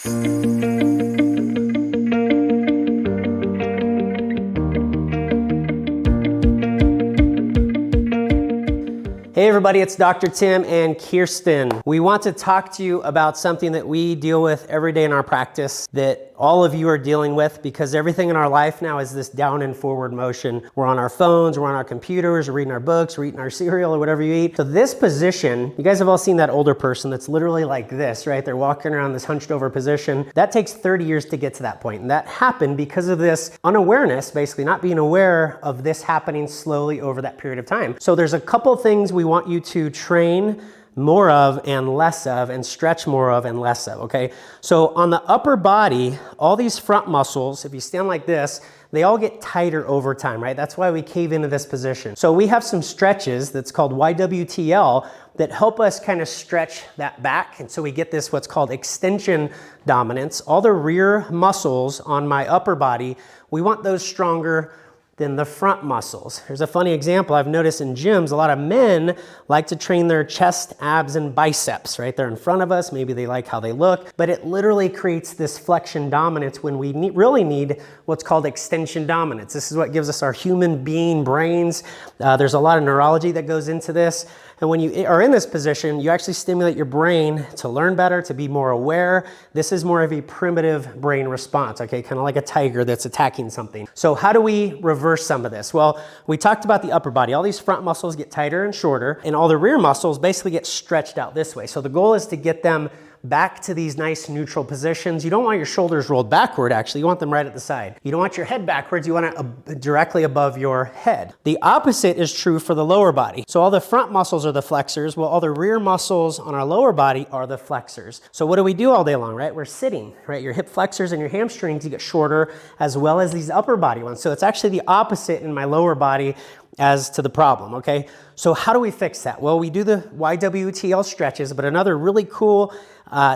Hey everybody, it's Dr. Tim and Kirsten. We want to talk to you about something that we deal with every day in our practice that all of you are dealing with, because everything in our life now is this down and forward motion. We're on our phones, we're on our computers, we're reading our books, we're eating our cereal or whatever you eat. So this position, you guys have all seen that older person that's literally like this, right? They're walking around this hunched over position. That takes 30 years to get to that point. And that happened because of this unawareness, basically not being aware of this happening slowly over that period of time. So there's a couple things we want you to train more of and less of, and stretch more of and less of, okay? So on the upper body, all these front muscles, if you stand like this, they all get tighter over time, right? That's why we cave into this position. So we have some stretches that's called YWTL that help us kind of stretch that back. And so we get this, what's called extension dominance. All the rear muscles on my upper body, we want those stronger than the front muscles. Here's a funny example I've noticed in gyms. A lot of men like to train their chest, abs, and biceps, right? They're in front of us. Maybe they like how they look, but it literally creates this flexion dominance when we really need what's called extension dominance. This is what gives us our human being brains. There's a lot of neurology that goes into this. And when you are in this position, you actually stimulate your brain to learn better, to be more aware. This is more of a primitive brain response, okay? Kind of like a tiger that's attacking something. So how do we reverse some of this? Well, we talked about the upper body. All these front muscles get tighter and shorter, and all the rear muscles basically get stretched out this way. So the goal is to get them back to these nice neutral positions. You don't want your shoulders rolled backward, actually. You want them right at the side. You don't want your head backwards. You want it directly above your head. The opposite is true for the lower body. So all the front muscles are the flexors, while all the rear muscles on our lower body are the flexors. So what do we do all day long, right? We're sitting, right? Your hip flexors and your hamstrings get shorter, as well as these upper body ones. So it's actually the opposite in my lower body as to the problem, okay? So how do we fix that? Well, we do the YWTL stretches, but another really cool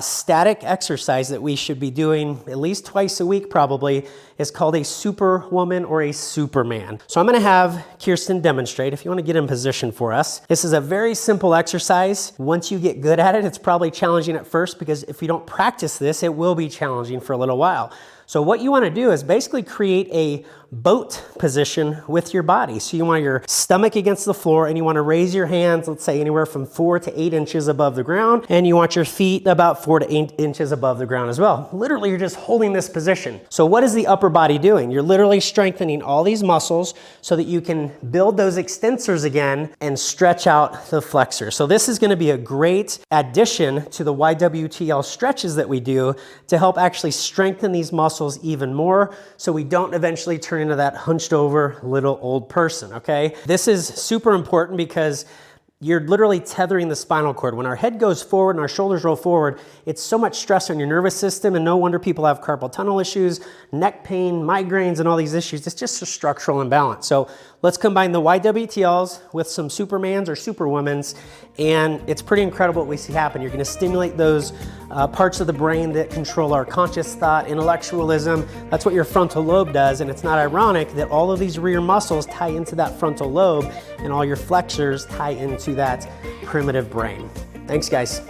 static exercise that we should be doing at least twice a week probably is called a superwoman or a superman. So I'm gonna have Kirsten demonstrate. If you wanna get in position for us. This is a very simple exercise. Once you get good at it, it's probably challenging at first, because if you don't practice this, it will be challenging for a little while. So what you want to do is basically create a boat position with your body. So you want your stomach against the floor, and you want to raise your hands, let's say anywhere from 4 to 8 inches above the ground, and you want your feet about 4 to 8 inches above the ground as well. Literally, you're just holding this position. So what is the upper body doing? You're literally strengthening all these muscles so that you can build those extensors again and stretch out the flexors. So this is going to be a great addition to the YWTL stretches that we do to help actually strengthen these muscles even more, so we don't eventually turn into that hunched over little old person, okay? This is super important because you're literally tethering the spinal cord. When our head goes forward and our shoulders roll forward, it's so much stress on your nervous system, and no wonder people have carpal tunnel issues, neck pain, migraines, and all these issues. It's just a structural imbalance. So let's combine the YWTLs with some supermans or superwomans, and it's pretty incredible what we see happen. You're gonna stimulate those parts of the brain that control our conscious thought, intellectualism. That's what your frontal lobe does, and it's not ironic that all of these rear muscles tie into that frontal lobe, and all your flexors tie into that primitive brain. Thanks, guys.